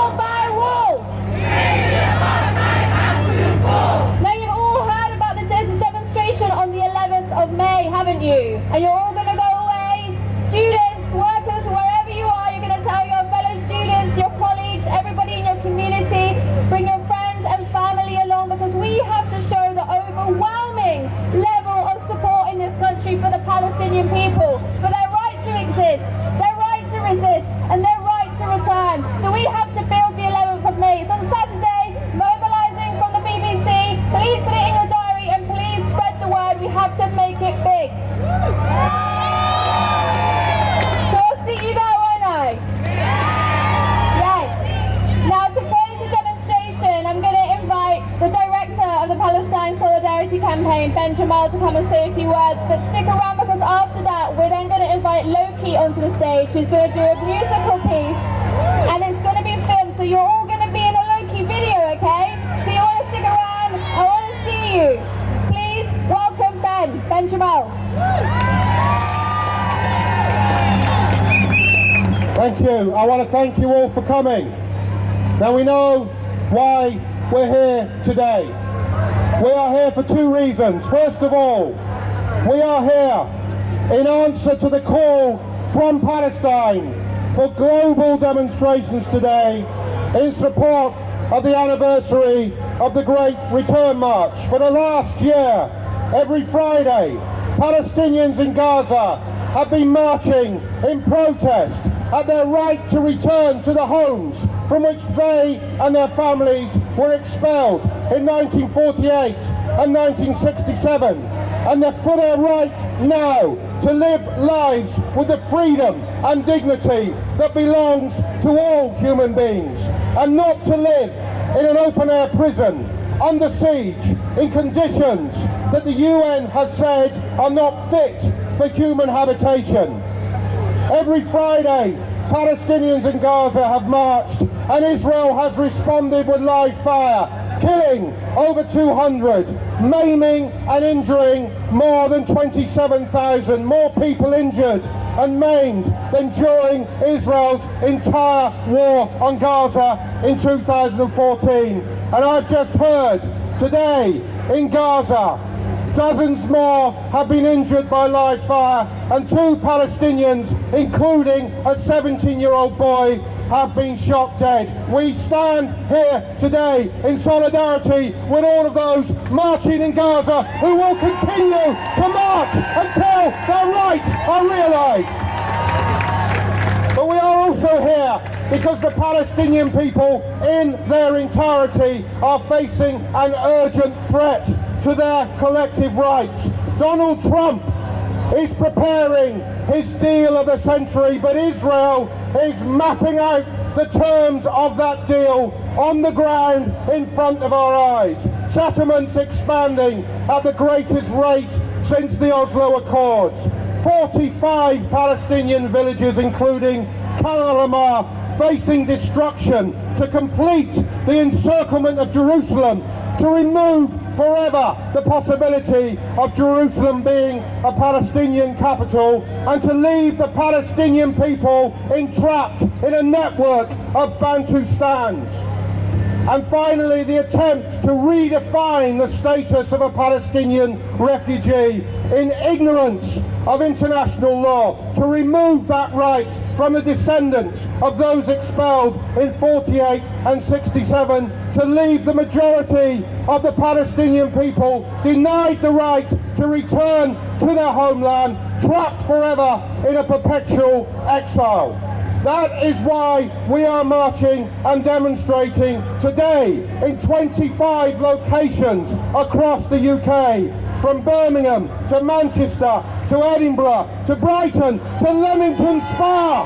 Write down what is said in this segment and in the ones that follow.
Wall by wall. Now you've all heard about the demonstration on the 11th of May, haven't you? And you're all going to go away, students, workers, wherever you are, you're going to tell your fellow students, your colleagues, everybody in your community, bring your friends and family along, because we have to show the overwhelming level of support in this country for the Palestinian people, for their right to exist, their right to resist, and their right to return. So we have to build the 11th of May. It's on Saturday, mobilising from the BBC. Please put it in your diary and please spread the word. We have to make it big. So I'll see you there, won't I? Yes. Now to close the demonstration, I'm going to invite the director of the Palestine Solidarity Campaign, Ben Jamal, to come and say a few words. But stick around, because after that we're then going to invite Loki onto the stage, who's going to do a musical piece, and it's going to be filmed, so you're all going to be in a Loki video, okay? So you want to stick around, I want to see you. Please welcome Ben Jamal. Thank you. I want to thank you all for coming. Now we know why we're here today. We are here for two reasons. First of all, we are here in answer to the call from Palestine for global demonstrations today in support of the anniversary of the Great Return March. For the last year, every Friday, Palestinians in Gaza have been marching in protest at their right to return to the homes from which they and their families were expelled in 1948 and 1967, and for their right now to live lives with the freedom and dignity that belongs to all human beings, and not to live in an open-air prison under siege in conditions that the UN has said are not fit for human habitation. Every Friday, Palestinians in Gaza have marched, and Israel has responded with live fire, killing over 200, maiming and injuring more than 27,000, more people injured and maimed than during Israel's entire war on Gaza in 2014. And I've just heard today in Gaza, dozens more have been injured by live fire, and 2 Palestinians, including a 17-year-old boy, have been shot dead. We stand here today in solidarity with all of those marching in Gaza who will continue to march until their rights are realised. But we are also here because the Palestinian people in their entirety are facing an urgent threat to their collective rights. Donald Trump is preparing his deal of the century, but Israel is mapping out the terms of that deal on the ground in front of our eyes. Settlements expanding at the greatest rate since the Oslo Accords. 45 Palestinian villages, including Karalamah, facing destruction to complete the encirclement of Jerusalem, to remove forever the possibility of Jerusalem being a Palestinian capital, and to leave the Palestinian people entrapped in a network of Bantustans. And finally, the attempt to redefine the status of a Palestinian refugee in ignorance of international law, to remove that right from the descendants of those expelled in 48 and 67, to leave the majority of the Palestinian people denied the right to return to their homeland, trapped forever in a perpetual exile. That is why we are marching and demonstrating today in 25 locations across the UK, from Birmingham to Manchester to Edinburgh to Brighton to Leamington Spa.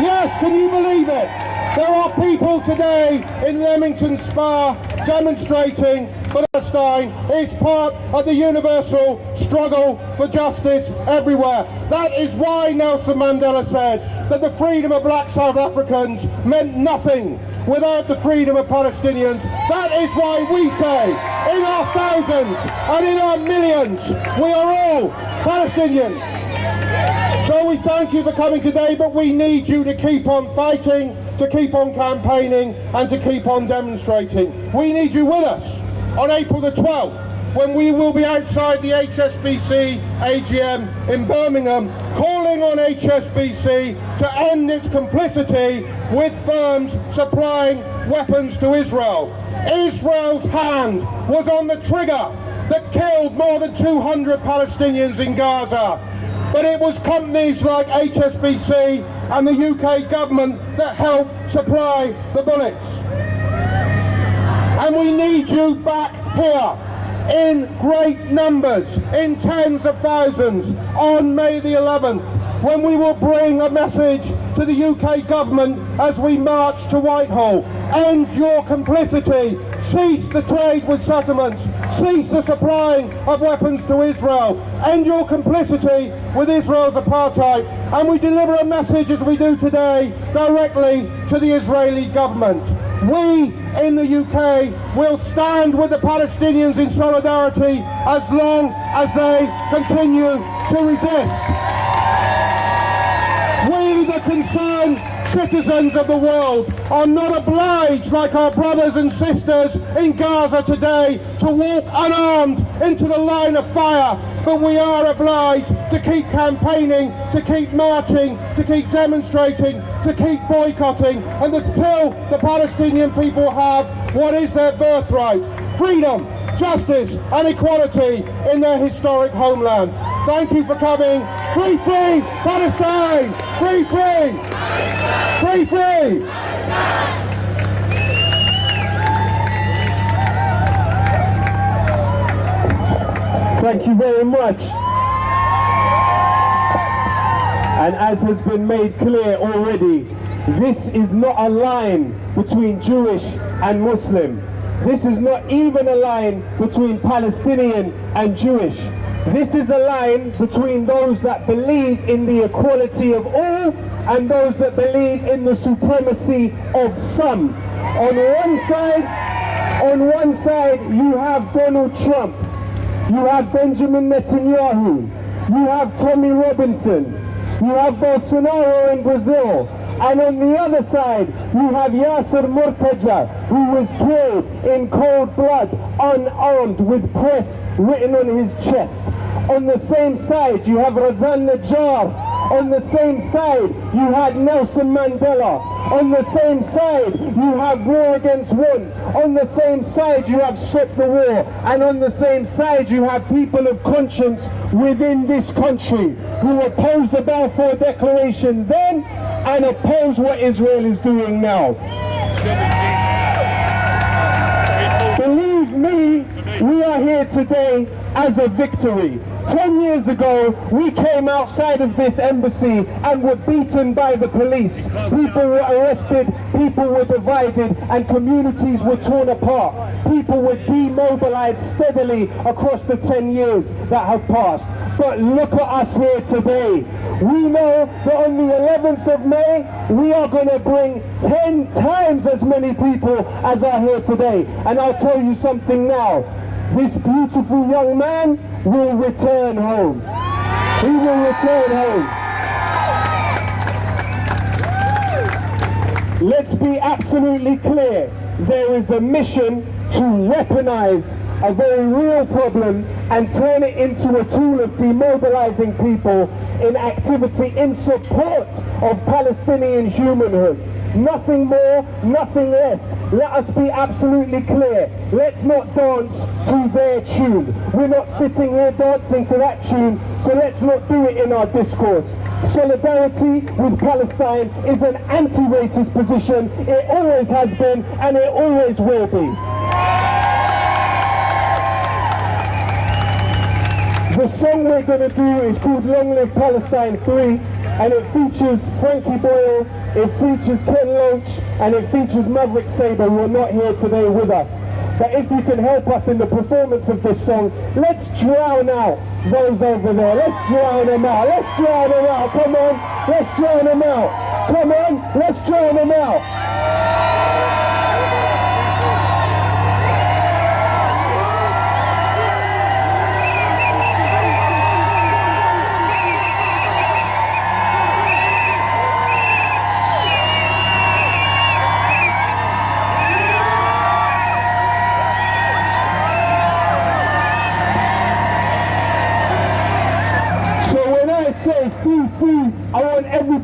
Yes, can you believe it? There are people today in Leamington Spa demonstrating for Palestine is part of the universal struggle for justice everywhere. That is why Nelson Mandela said that the freedom of black South Africans meant nothing without the freedom of Palestinians. That is why we say, in our thousands and in our millions, we are all Palestinians. So we thank you for coming today, but we need you to keep on fighting, to keep on campaigning and to keep on demonstrating. We need you with us on April the 12th, when we will be outside the HSBC AGM in Birmingham, calling on HSBC to end its complicity with firms supplying weapons to Israel. Israel's hand was on the trigger that killed more than 200 Palestinians in Gaza. But it was companies like HSBC and the UK government that helped supply the bullets. And we need you back here in great numbers, in tens of thousands, on May the 11th, when we will bring a message to the UK government as we march to Whitehall. End your complicity, cease the trade with settlements, cease the supplying of weapons to Israel, end your complicity with Israel's apartheid, and we deliver a message as we do today directly to the Israeli government. We in the UK will stand with the Palestinians in solidarity as long as they continue to resist. We, the concerned citizens of the world, are not obliged, like our brothers and sisters in Gaza today, to walk unarmed into the line of fire, but we are obliged to keep campaigning, to keep marching, to keep demonstrating, to keep boycotting, and until the Palestinian people have what is their birthright: freedom, justice and equality in their historic homeland. Thank you for coming. Free, free Palestine! Free, free! Free, free! Thank you very much. And as has been made clear already, this is not a line between Jewish and Muslim. This is not even a line between Palestinian and Jewish. This is a line between those that believe in the equality of all and those that believe in the supremacy of some. On one side you have Donald Trump, you have Benjamin Netanyahu, you have Tommy Robinson, you have Bolsonaro in Brazil, and on the other side you have Yasser Murtaja, who was killed in cold blood, unarmed, with press written on his chest. On the same side you have Razan Najjar. On the same side you had Nelson Mandela. On the same side you have War Against One. On the same side you have Stop the War. And on the same side you have people of conscience within this country who oppose the Balfour Declaration then and oppose what Israel is doing now. Believe me, we are here today as a victory. 10 years ago, we came outside of this embassy and were beaten by the police. People were arrested, people were divided, and communities were torn apart. People were demobilized steadily across the 10 years that have passed. But look at us here today. We know that on the 11th of May, we are going to bring 10 times as many people as are here today. And I'll tell you something now. This beautiful young man will return home. He will return home. Let's be absolutely clear. There is a mission to weaponize a very real problem and turn it into a tool of demobilizing people in activity in support of Palestinian humanhood. Nothing more, nothing less. Let us be absolutely clear. Let's not dance to their tune. We're not sitting here dancing to that tune, so let's not do it in our discourse. Solidarity with Palestine is an anti-racist position. It always has been and it always will be. The song we're going to do is called Long Live Palestine 3, and it features Frankie Boyle, it features Ken Loach, and it features Maverick Sabre, who are not here today with us. But if you can help us in the performance of this song, let's drown out those over there. Let's drown them out. Let's drown them out. Come on. Let's drown them out. Come on. Let's drown them out.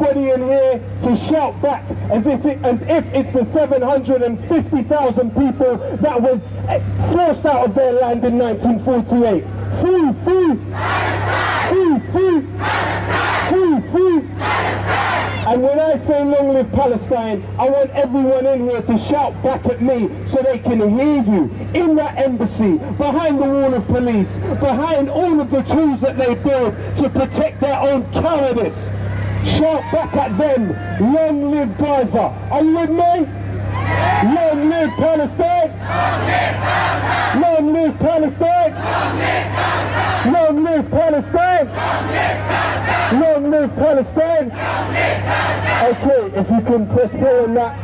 everybody in here to shout back as if it's the 750,000 people that were forced out of their land in 1948. Free, free, free, free, free, free. And when I say long live Palestine, I want everyone in here to shout back at me so they can hear you. In that embassy, behind the wall of police, behind all of the tools that they build to protect their own cowardice. Shout back at them, long live Gaza. Are you with me? Long live Palestine! Long live Palestine! Long live Palestine! Long live Palestine! Okay, if you can press play on that.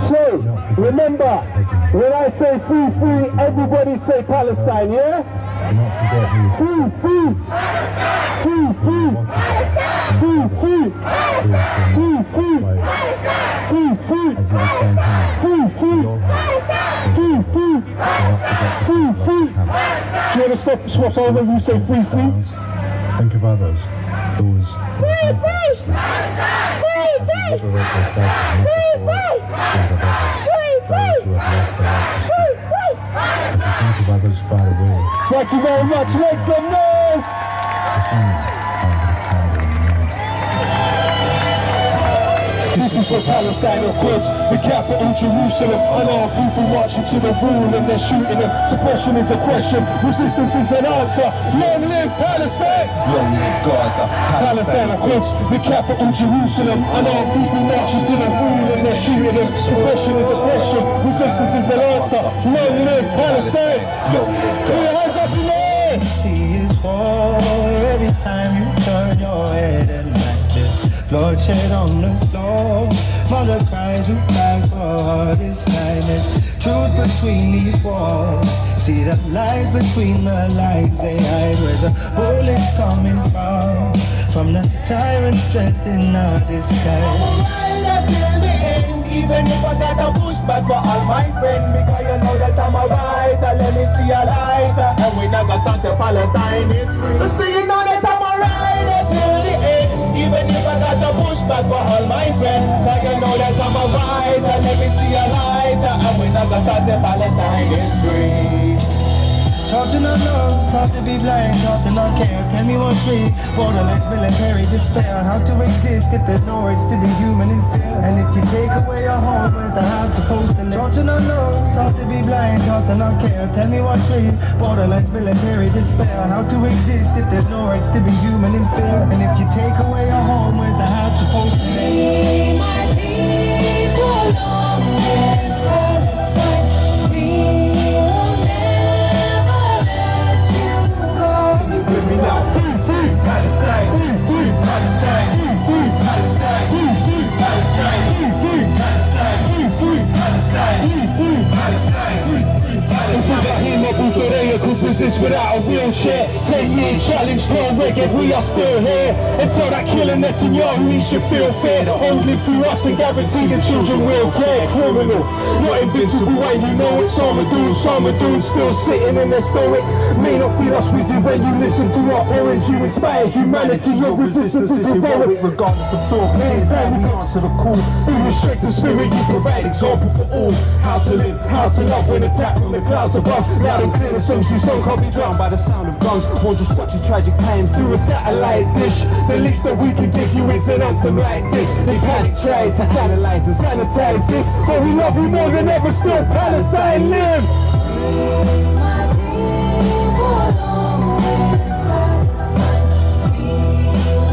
So, remember, when I say free, free, everybody say Palestine, yeah? Free, free! Free, free! Free, free! Free, free! Free, free! Free, free! Free, free! Free, free! Do you want to swap over? You say free, free? Think of others. Those Free, free! Free, free! liberate themselves and not before think of others. Those who have lost their right to speak. If you think of others far away, Thank you very much. Make some noise! This is for Palestine, of course, the capital, Jerusalem. Unarmed people marching to the wall and they're shooting them. Suppression is a question, resistance is an answer. Long live Palestine! Long live Gaza, Palestine, of course, the capital, Jerusalem. Unarmed people marching to the wall and they're shooting them. Suppression is a question, resistance is an answer. Long live Palestine! Long live Put your hands up in the air! See is for every time you turn your head and like this bloodshed on the floor. Mother cries who cries for her this time. There's truth between these walls. See the lies between the lines they hide. Where the bullets coming from the tyrants dressed in our disguise. Till the end, even if I got a pushback for all my friends, because you know that I'm a writer, let me see a lighter, and we never stop till Palestine is free. So you know that I'm a rider till the end, even if I got a pushback for all my friends, so you know that I'm a writer, let me see a lighter, and we never stop till Palestine is free. Taught to not know, taught to be blind, taught to not care. Tell me what's free, borderlands, military despair. How to exist if there's no words to be human in fear? And if you take away your home, where's the heart supposed to live? Taught to not know, taught to be blind, taught to not care. Tell me what's free, borderlands, military despair. How to exist if there's no words to be human in fear? And if you take away your home, where's the heart supposed to live? My people, long live Palestine. We will never let you go. With me now, free, free, Palestine, free, free, Palestine, free, free, Palestine, free, free, Palestine, free, free, Palestine, free, free, Palestine, free, free, Palestine, free, free, Palestine. Who resist without a wheelchair. 10-year challenge, no reggae, we are still here. Until that killing Netanyahu, he should feel fair. Only through us and guarantee the children will get criminal. Not invincible, and you know it's Armadoon still sitting in their stoic. May not feel us with you when you listen to our parents. You inspire humanity, your resistance is heroic. regardless of talk. Inside we answer the call. You restrict the spirit, you provide example for all. How to live, how to love when attacked from the clouds above. Loud and clear, the songs you sung can't be drowned by the sound of guns. Or just watch your tragic times through a satellite dish. The least that we can give you is an anthem like this. They panic tried to analyze and sanitize this, but we love you more than ever, still Palestine live. My people, long live Palestine. We will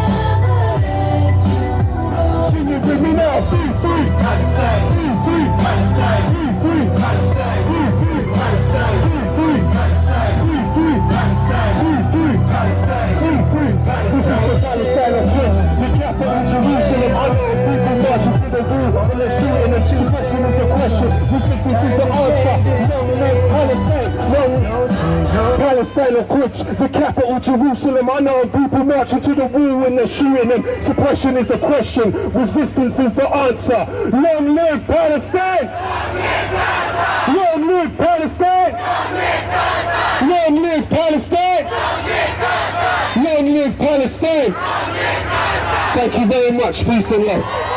never let you go. Sing it with me now. Free, free, Palestine, free, free, Palestine, free, free, Palestine, free, free, Palestine, free, free, Palestine, free, free, Palestine, free, free, Palestine, free, free. This is the Palestine of Church, the capital Jerusalem. I know people marching to the wall, but they're shooting and the question is a question. Resistance is the answer. Long live Palestine, long Palestine of Quds, the capital Jerusalem. I know people marching to the wall and they're shooting them. Suppression is a question, resistance is the answer. Long live Palestine! Long live Palestine! Long live Palestine! Long live Thank you very much. Peace and love.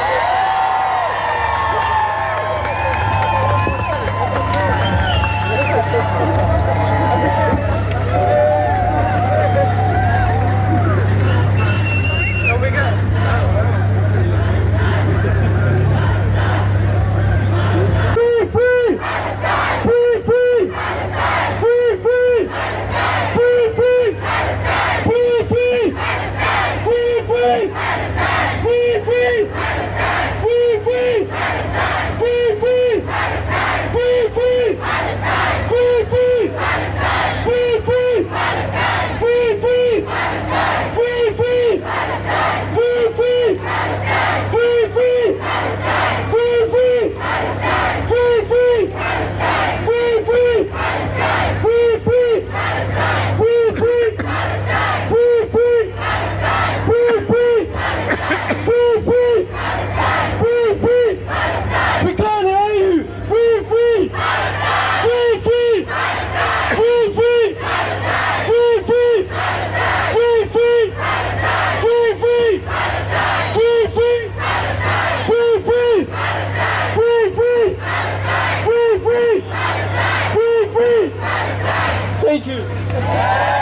Thank you.